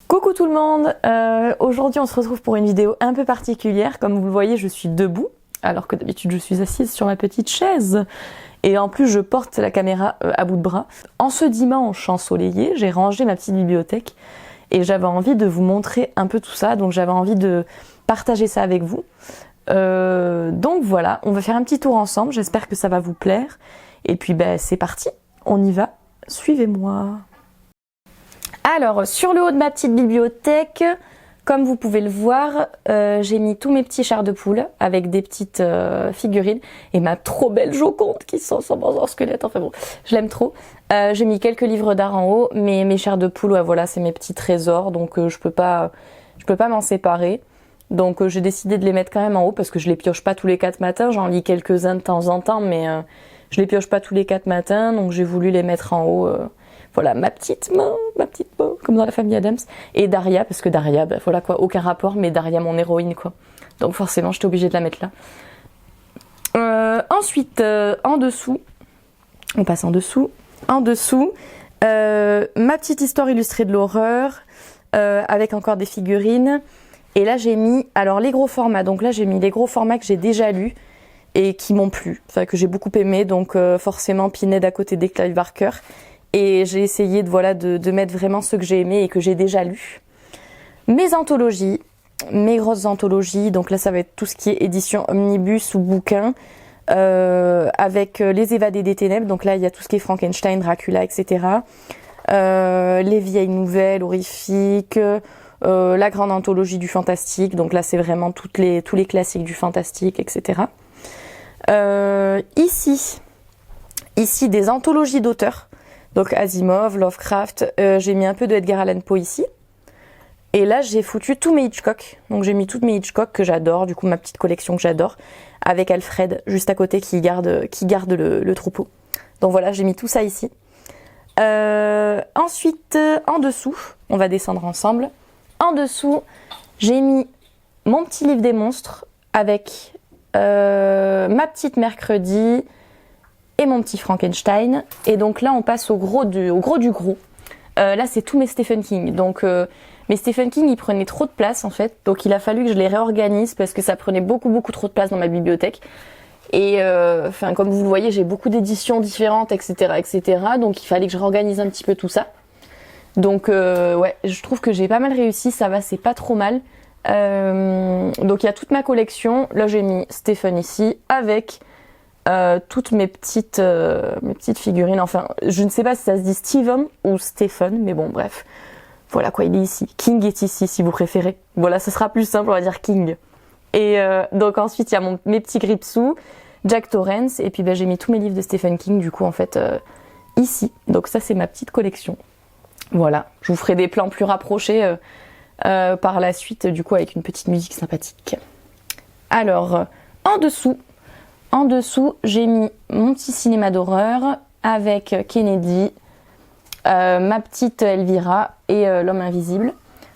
Coucou tout le monde, aujourd'hui on se retrouve pour une vidéo un peu particulière. Comme vous le voyez, je suis debout, alors que d'habitude je suis assise sur ma petite chaise. Et en plus je porte la caméra à bout de bras. En ce dimanche ensoleillé, j'ai rangé ma petite bibliothèque et j'avais envie de vous montrer un peu tout ça, donc j'avais envie de partager ça avec vous. Donc voilà, on va faire un petit tour ensemble, j'espère que ça va vous plaire. Et puis c'est parti, on y va, suivez-moi. Alors, sur le haut de ma petite bibliothèque, comme vous pouvez le voir, j'ai mis tous mes petits chars de poule avec des petites figurines et ma trop belle Joconde qui sent en squelette. Enfin bon, je l'aime trop. J'ai mis quelques livres d'art en haut, mais mes chars de poule, ouais, voilà, c'est mes petits trésors, donc je peux pas m'en séparer. Donc j'ai décidé de les mettre quand même en haut parce que je les pioche pas tous les 4 matins. J'en lis quelques-uns de temps en temps, mais je les pioche pas tous les 4 matins, donc j'ai voulu les mettre en haut. Voilà, ma petite main, comme dans la famille Adams. Et Daria, parce que Daria, voilà quoi, aucun rapport, mais Daria, mon héroïne, quoi. Donc forcément, j'étais obligée de la mettre là. Ensuite, en dessous, on passe en dessous. En dessous, ma petite histoire illustrée de l'horreur, avec encore des figurines. Et là, j'ai mis, alors les gros formats. Donc là, j'ai mis les gros formats que j'ai déjà lus et qui m'ont plu, enfin que j'ai beaucoup aimé. Donc forcément, Pinhead à côté des Clive Barker. Et j'ai essayé de mettre vraiment ceux que j'ai aimés et que j'ai déjà lus. Mes anthologies, mes grosses anthologies, donc là ça va être tout ce qui est édition omnibus ou bouquin, avec Les Évadés des Ténèbres, donc là il y a tout ce qui est Frankenstein, Dracula, etc. Les vieilles nouvelles horrifiques, la grande anthologie du fantastique, donc là c'est vraiment tous les classiques du fantastique, etc. Ici des anthologies d'auteurs. Donc Asimov, Lovecraft, j'ai mis un peu de Edgar Allan Poe ici. Et là j'ai foutu tous mes Hitchcock. Donc j'ai mis toutes mes Hitchcock que j'adore, du coup ma petite collection que j'adore, avec Alfred juste à côté qui garde le troupeau. Donc voilà, j'ai mis tout ça ici. Ensuite, en dessous, on va descendre ensemble. En dessous, j'ai mis mon petit livre des monstres avec ma petite Mercredi et mon petit Frankenstein. Et donc là on passe au gros du gros. Là c'est tous mes Stephen King. Donc mes Stephen King ils prenaient trop de place en fait. Donc il a fallu que je les réorganise parce que ça prenait beaucoup trop de place dans ma bibliothèque. Et comme vous le voyez, j'ai beaucoup d'éditions différentes, etc. Donc il fallait que je réorganise un petit peu tout ça. Donc ouais, je trouve que j'ai pas mal réussi, ça va, c'est pas trop mal. Donc il y a toute ma collection. Là j'ai mis Stephen ici avec toutes mes petites figurines. Enfin, je ne sais pas si ça se dit Steven ou Stephen, mais bon, bref. Voilà quoi, il est ici. King est ici, si vous préférez. Voilà, ce sera plus simple, on va dire King. Et donc ensuite, il y a mes petits Gripsou, Jack Torrance, et puis j'ai mis tous mes livres de Stephen King, du coup, en fait, ici. Donc ça, c'est ma petite collection. Voilà, je vous ferai des plans plus rapprochés par la suite, du coup, avec une petite musique sympathique. Alors, en dessous, j'ai mis mon petit cinéma d'horreur avec Kennedy, ma petite Elvira et L'Homme Invisible.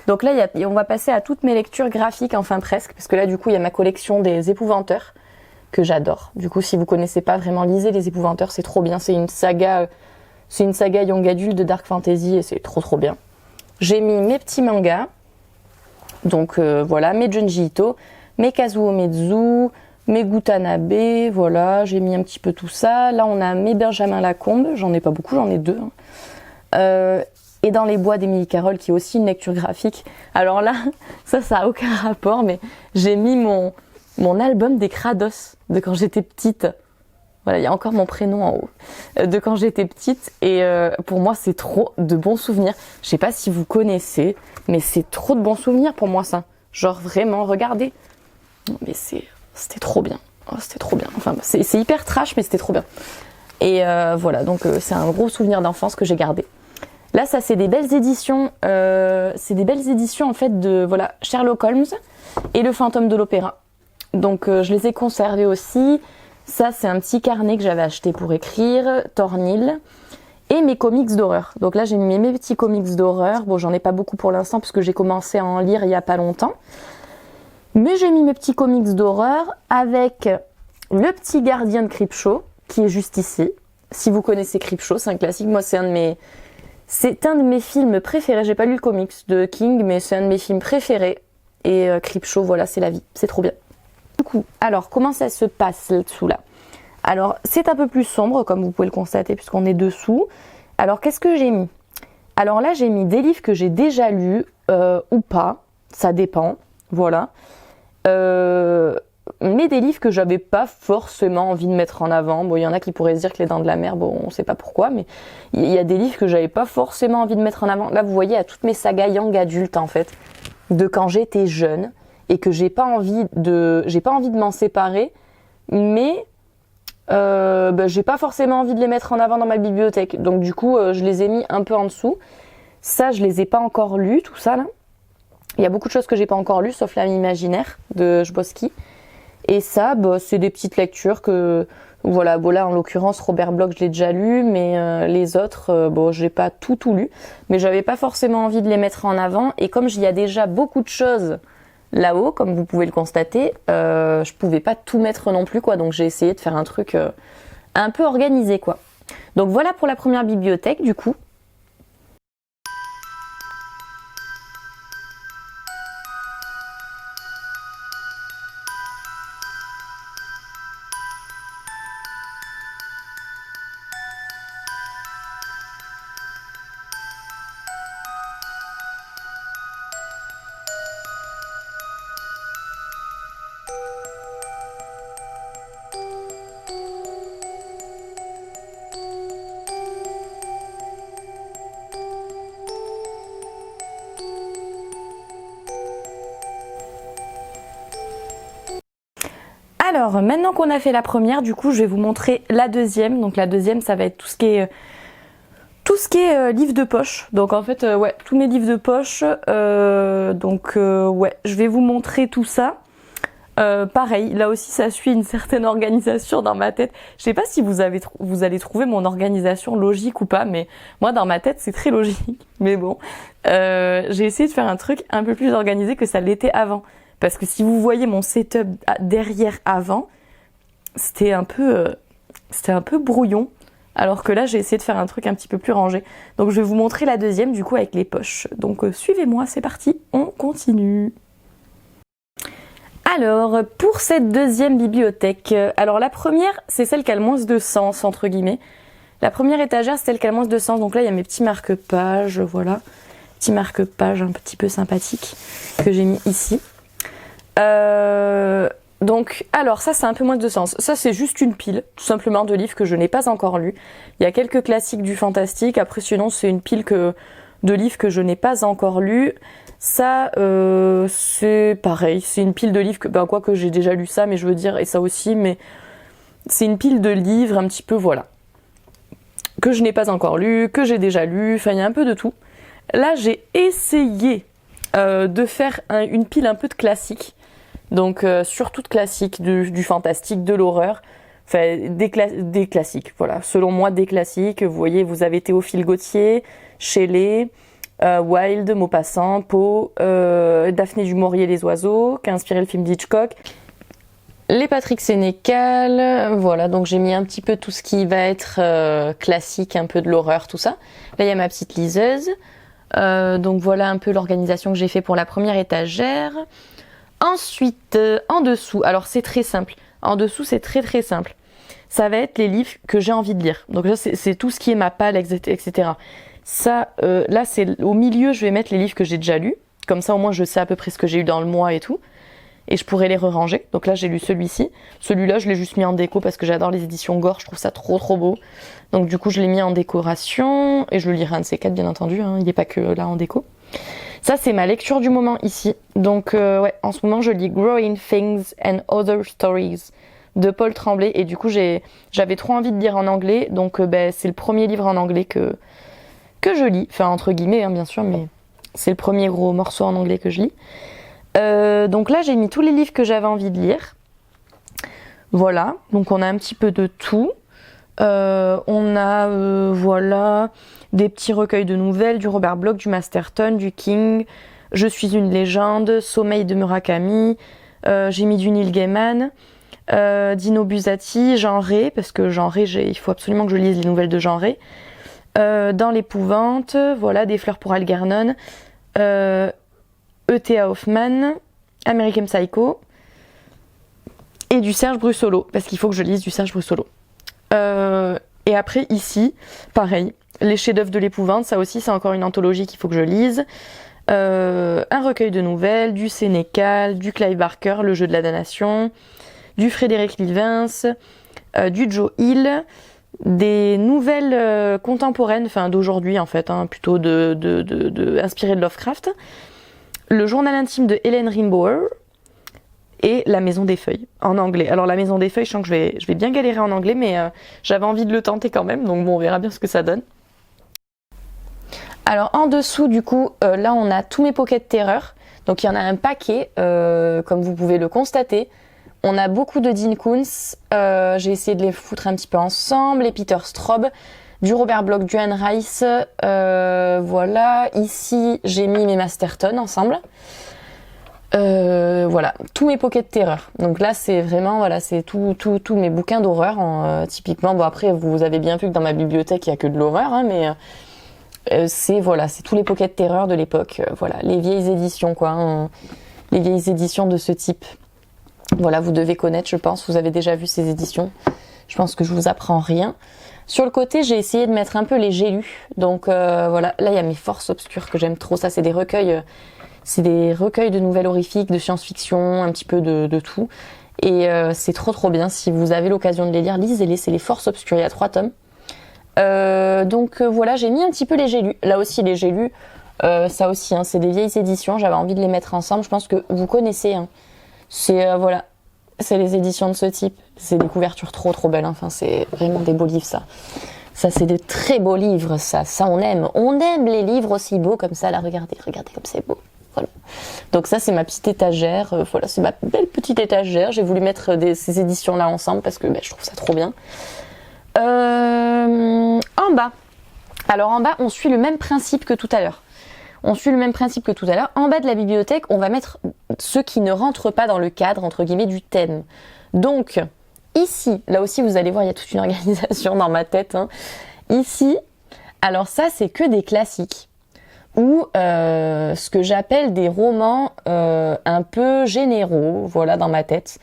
Donc là, on va passer à toutes mes lectures graphiques, enfin presque, parce que là, du coup, il y a ma collection des Épouvanteurs, que j'adore. Du coup, si vous connaissez pas vraiment, lisez Les Épouvanteurs, c'est trop bien. C'est une saga young adulte de Dark Fantasy et c'est trop bien. J'ai mis mes petits mangas, donc voilà, mes Junji Ito, mes Kazuo Umezu, mes Gutanabe, voilà, j'ai mis un petit peu tout ça. Là, on a mes Benjamin Lacombe, j'en ai pas beaucoup, j'en ai 2. Et Dans les bois d'Émilie Carroll, qui est aussi une lecture graphique. Alors là, ça a aucun rapport, mais j'ai mis mon album des Krados de quand j'étais petite. Voilà, il y a encore mon prénom en haut. De quand j'étais petite, et pour moi, c'est trop de bons souvenirs. Je sais pas si vous connaissez, mais c'est trop de bons souvenirs pour moi, ça. Genre vraiment, regardez. Mais c'était trop bien. Oh, c'était trop bien. Enfin, c'est hyper trash, mais c'était trop bien. Et voilà, donc c'est un gros souvenir d'enfance que j'ai gardé. Là, ça, c'est des belles éditions. C'est des belles éditions, en fait, de Sherlock Holmes et Le Fantôme de l'Opéra. Donc, je les ai conservés aussi. Ça, c'est un petit carnet que j'avais acheté pour écrire, Thornhill. Et mes comics d'horreur. Donc là, j'ai mis mes petits comics d'horreur. Bon, j'en ai pas beaucoup pour l'instant, parce que j'ai commencé à en lire il y a pas longtemps. Mais j'ai mis mes petits comics d'horreur avec Le Petit Gardien de Creepshow, qui est juste ici. Si vous connaissez Creepshow, c'est un classique. Moi, c'est C'est un de mes films préférés. J'ai pas lu le comics de King, mais c'est un de mes films préférés. Et Creepshow, voilà, c'est la vie. C'est trop bien. Du coup, alors, comment ça se passe là-dessous, là? Alors, c'est un peu plus sombre, comme vous pouvez le constater, puisqu'on est dessous. Alors, qu'est-ce que j'ai mis? Alors là, j'ai mis des livres que j'ai déjà lus, ou pas. Ça dépend, voilà. Mais des livres que j'avais pas forcément envie de mettre en avant. Bon, il y en a qui pourraient se dire que Les Dents de la Mer, bon, on sait pas pourquoi, mais il y a des livres que j'avais pas forcément envie de mettre en avant. Là, vous voyez, à toutes mes sagas young adultes, en fait, de quand j'étais jeune, et que j'ai pas envie de m'en séparer, mais j'ai pas forcément envie de les mettre en avant dans ma bibliothèque. Donc du coup, je les ai mis un peu en dessous. Ça, je les ai pas encore lus, tout ça, là. Il y a beaucoup de choses que j'ai pas encore lues, sauf L'Ami imaginaire de Chbosky. Et ça, c'est des petites lectures que... Voilà, bon là, en l'occurrence, Robert Bloch, je l'ai déjà lu, mais les autres, j'ai pas tout lu. Mais j'avais pas forcément envie de les mettre en avant. Et comme il y a déjà beaucoup de choses là-haut, comme vous pouvez le constater, je pouvais pas tout mettre non plus, quoi. Donc j'ai essayé de faire un truc un peu organisé, quoi. Donc voilà pour la première bibliothèque, du coup. Alors, maintenant qu'on a fait la première, du coup, je vais vous montrer la deuxième. Donc la deuxième, ça va être tout ce qui est livres de poche. Donc en fait, ouais, tous mes livres de poche. Ouais, je vais vous montrer tout ça. Pareil, là aussi, ça suit une certaine organisation dans ma tête. Je sais pas si vous allez trouver mon organisation logique ou pas, mais moi, dans ma tête, c'est très logique. Mais bon, j'ai essayé de faire un truc un peu plus organisé que ça l'était avant. Parce que si vous voyez mon setup derrière avant, c'était un peu brouillon. Alors que là, j'ai essayé de faire un truc un petit peu plus rangé. Donc je vais vous montrer la deuxième, du coup, avec les poches. Donc suivez-moi, c'est parti, on continue. Alors, pour cette deuxième bibliothèque, alors la première, c'est celle qui a le moins de sens, entre guillemets. La première étagère, c'est celle qui a le moins de sens. Donc là, il y a mes petits marque-pages, voilà. Petits marque-pages un petit peu sympathiques que j'ai mis ici. Donc, alors ça c'est un peu moins de sens. Ça c'est juste une pile, tout simplement, de livres que je n'ai pas encore lus. Il y a quelques classiques du fantastique. Après sinon c'est une pile de livres que je n'ai pas encore lus. Ça c'est pareil, c'est une pile de livres que, quoi que j'ai déjà lu ça, mais je veux dire, et ça aussi, mais c'est une pile de livres un petit peu, voilà, que je n'ai pas encore lu, que j'ai déjà lu. Enfin il y a un peu de tout. Là j'ai essayé de faire une pile un peu de classiques. Donc surtout de classiques, du fantastique, de l'horreur, enfin des classiques, voilà. Selon moi, des classiques. Vous voyez, vous avez Théophile Gautier, Shelley, Wilde, Maupassant, Poe, Daphné du Maurier les oiseaux, qui a inspiré le film d'Hitchcock, les Patrick Sénécal, voilà. Donc j'ai mis un petit peu tout ce qui va être classique, un peu de l'horreur, tout ça. Là il y a ma petite liseuse. Donc voilà un peu l'organisation que j'ai fait pour la première étagère. Ensuite, en dessous, alors c'est très simple. En dessous, c'est très très simple. Ça va être les livres que j'ai envie de lire. Donc là, c'est tout ce qui est ma palle, etc. Ça, là, c'est au milieu, je vais mettre les livres que j'ai déjà lus. Comme ça, au moins, je sais à peu près ce que j'ai eu dans le mois et tout. Et je pourrais les re-ranger. Donc là, j'ai lu celui-ci. Celui-là, je l'ai juste mis en déco parce que j'adore les éditions Gore. Je trouve ça trop trop beau. Donc du coup, je l'ai mis en décoration. Et je le lirai un de ces quatre, bien entendu. Hein. Il n'est pas que là en déco. Ça, c'est ma lecture du moment ici. Donc, ouais, en ce moment, je lis Growing Things and Other Stories de Paul Tremblay. Et du coup, j'avais trop envie de lire en anglais. Donc, c'est le premier livre en anglais que je lis. Enfin, entre guillemets, hein, bien sûr, mais c'est le premier gros morceau en anglais que je lis. Donc là, j'ai mis tous les livres que j'avais envie de lire. Voilà. Donc, on a un petit peu de tout. On a, voilà, des petits recueils de nouvelles, du Robert Bloch, du Masterton, du King, Je suis une légende, Sommeil de Murakami, j'ai mis du Neil Gaiman, Dino Buzzati, Jean Rey, parce que Jean Rey, il faut absolument que je lise les nouvelles de Jean Rey, Dans l'épouvante, voilà, des fleurs pour Algernon, E.T.A. Hoffman, American Psycho, et du Serge Brussolo, parce qu'il faut que je lise du Serge Brussolo. Et après, ici, pareil, les chefs-d'œuvre de l'épouvante, ça aussi, c'est encore une anthologie qu'il faut que je lise. Un recueil de nouvelles, du Sénécal, du Clive Barker, Le jeu de la damnation, du Frédéric Livens, du Joe Hill, des nouvelles contemporaines, enfin d'aujourd'hui en fait, hein, plutôt inspirées de Lovecraft, le journal intime de Helen Rimbaud et La Maison des Feuilles en anglais. Alors La Maison des Feuilles, je sens que je vais bien galérer en anglais, mais j'avais envie de le tenter quand même, donc bon, on verra bien ce que ça donne. Alors en dessous du coup, là on a tous mes pockets de terreur, donc il y en a un paquet, comme vous pouvez le constater. On a beaucoup de Dean Koontz, j'ai essayé de les foutre un petit peu ensemble, les Peter Straub, du Robert Bloch, du Anne Rice, voilà. Ici, j'ai mis mes Masterton ensemble. Voilà, tous mes pockets de terreur. Donc là, c'est vraiment, voilà, c'est tous mes bouquins d'horreur. Typiquement, bon après, vous avez bien vu que dans ma bibliothèque, il n'y a que de l'horreur, hein, mais c'est tous les pockets de terreur de l'époque. Voilà, les vieilles éditions, quoi. Hein, les vieilles éditions de ce type. Voilà, vous devez connaître, je pense. Vous avez déjà vu ces éditions. Je pense que je vous apprends rien. Sur le côté, j'ai essayé de mettre un peu les J'ai lus. Donc voilà, là, il y a mes Forces obscures que j'aime trop. Ça, c'est des recueils de nouvelles horrifiques, de science-fiction, un petit peu de tout. Et c'est trop bien. Si vous avez l'occasion de les lire, lisez-les. C'est les Forces obscures. Il y a 3 tomes. Donc voilà, j'ai mis un petit peu les J'ai lus. Là aussi, les J'ai lus, ça aussi, hein, c'est des vieilles éditions. J'avais envie de les mettre ensemble. Je pense que vous connaissez. Hein. C'est voilà, c'est les éditions de ce type. C'est des couvertures trop belles. Hein. Enfin, c'est vraiment des beaux livres, ça. Ça, c'est de très beaux livres, ça. Ça, on aime. On aime les livres aussi beaux comme ça. Là, regardez comme c'est beau. Voilà. Donc ça, c'est ma petite étagère. Voilà, c'est ma belle petite étagère. J'ai voulu mettre ces éditions-là ensemble parce que je trouve ça trop bien. En bas. Alors en bas, on suit le même principe que tout à l'heure. En bas de la bibliothèque, on va mettre ceux qui ne rentrent pas dans le cadre, entre guillemets, du thème. Donc, ici, là aussi, vous allez voir, il y a toute une organisation dans ma tête. Hein. Ici, alors ça, c'est que des classiques. Ou ce que j'appelle des romans un peu généraux, voilà, dans ma tête.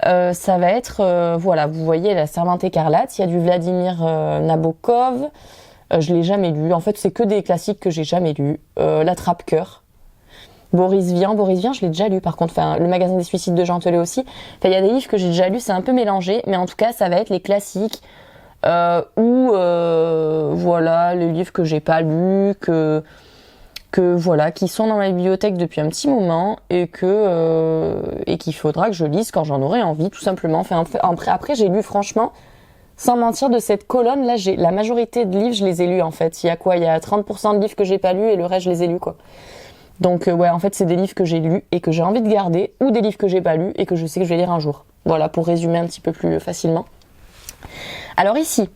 Ça va être, voilà, vous voyez, La Servante écarlate, il y a du Vladimir Nabokov. Je l'ai jamais lu. En fait, c'est que des classiques que j'ai jamais lus. La Trappe-Cœur. Boris Vian, je l'ai déjà lu. Par contre, enfin, Le Magasin des Suicides de Jean Telet aussi. Enfin, il y a des livres que j'ai déjà lus, c'est un peu mélangé, mais en tout cas, ça va être les classiques ou voilà, les livres que j'ai pas lus, que voilà, qui sont dans ma bibliothèque depuis un petit moment et qu'il faudra que je lise quand j'en aurai envie, tout simplement. Enfin, après, j'ai lu franchement. Sans mentir, de cette colonne, là, la majorité de livres, je les ai lus, en fait. Il y a 30% de livres que j'ai pas lus et le reste, je les ai lus, quoi. Donc, ouais, en fait, c'est des livres que j'ai lus et que j'ai envie de garder, ou des livres que j'ai pas lus et que je sais que je vais lire un jour. Voilà, pour résumer un petit peu plus facilement. Alors ici,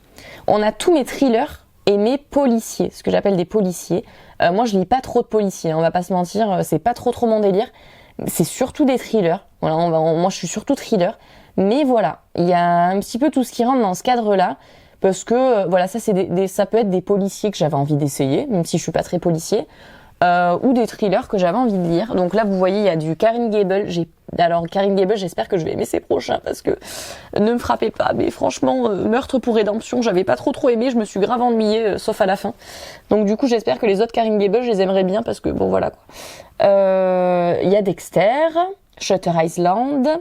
on a tous mes thrillers et mes policiers, ce que j'appelle des policiers. Moi, je lis pas trop de policiers, hein, on va pas se mentir, c'est pas trop mon délire. C'est surtout des thrillers. Voilà, moi, je suis surtout thriller. Mais voilà, il y a un petit peu tout ce qui rentre dans ce cadre-là, parce que voilà, ça ça peut être des policiers que j'avais envie d'essayer, même si je suis pas très policier, ou des thrillers que j'avais envie de lire. Donc là, vous voyez, il y a du Corinne Gable. Alors Corinne Gable, j'espère que je vais aimer ses prochains, parce que ne me frappez pas, mais franchement, Meurtre pour rédemption, j'avais pas trop aimé, je me suis grave ennuyée, sauf à la fin. Donc du coup, j'espère que les autres Corinne Gable, je les aimerais bien, parce que bon, voilà quoi. Il y a Dexter, Shutter Island.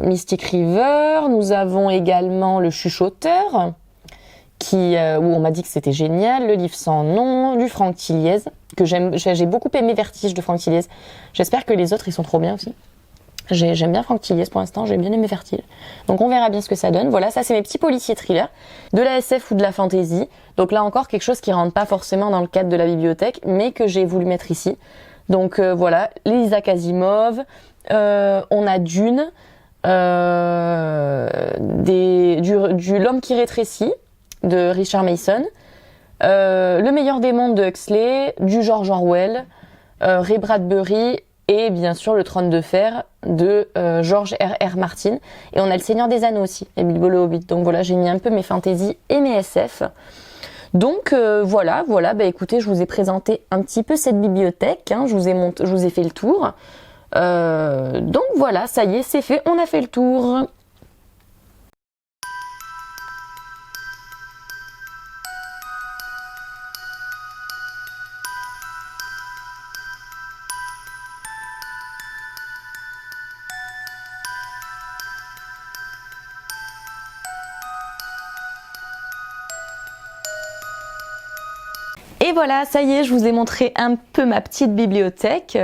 Mystic River, nous avons également Le Chuchoteur, où on m'a dit que c'était génial, Le Livre sans nom, du Franck Tilliez, que j'ai beaucoup aimé Vertige de Franck Tilliez. J'espère que les autres ils sont trop bien aussi. J'aime bien Franck Tilliez pour l'instant, j'ai bien aimé Vertige. Donc on verra bien ce que ça donne. Voilà, ça c'est mes petits policiers thrillers, de la SF ou de la fantasy. Donc là encore quelque chose qui rentre pas forcément dans le cadre de la bibliothèque, mais que j'ai voulu mettre ici. Donc voilà, les Isaac Asimov. On a Dune, du L'homme qui rétrécit de Richard Mason, Le meilleur des mondes de Huxley, du George Orwell, Ray Bradbury, et bien sûr le Trône de Fer de George R.R. Martin. Et on a le Seigneur des Anneaux aussi, et Bilbo le Hobbit. Donc voilà, j'ai mis un peu mes fantasy et mes SF. Donc voilà, bah écoutez, je vous ai présenté un petit peu cette bibliothèque, hein, je vous ai fait le tour. Donc voilà, ça y est, c'est fait, on a fait le tour. Et voilà, ça y est, je vous ai montré un peu ma petite bibliothèque.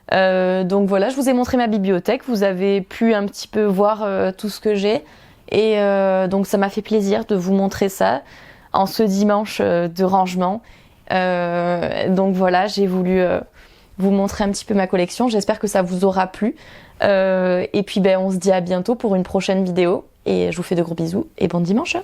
Donc voilà, je vous ai montré ma bibliothèque. Vous avez pu un petit peu voir tout ce que j'ai. Et donc ça m'a fait plaisir de vous montrer ça en ce dimanche de rangement. Donc voilà, j'ai voulu vous montrer un petit peu ma collection. J'espère que ça vous aura plu. Et puis on se dit à bientôt pour une prochaine vidéo. Et je vous fais de gros bisous et bon dimanche.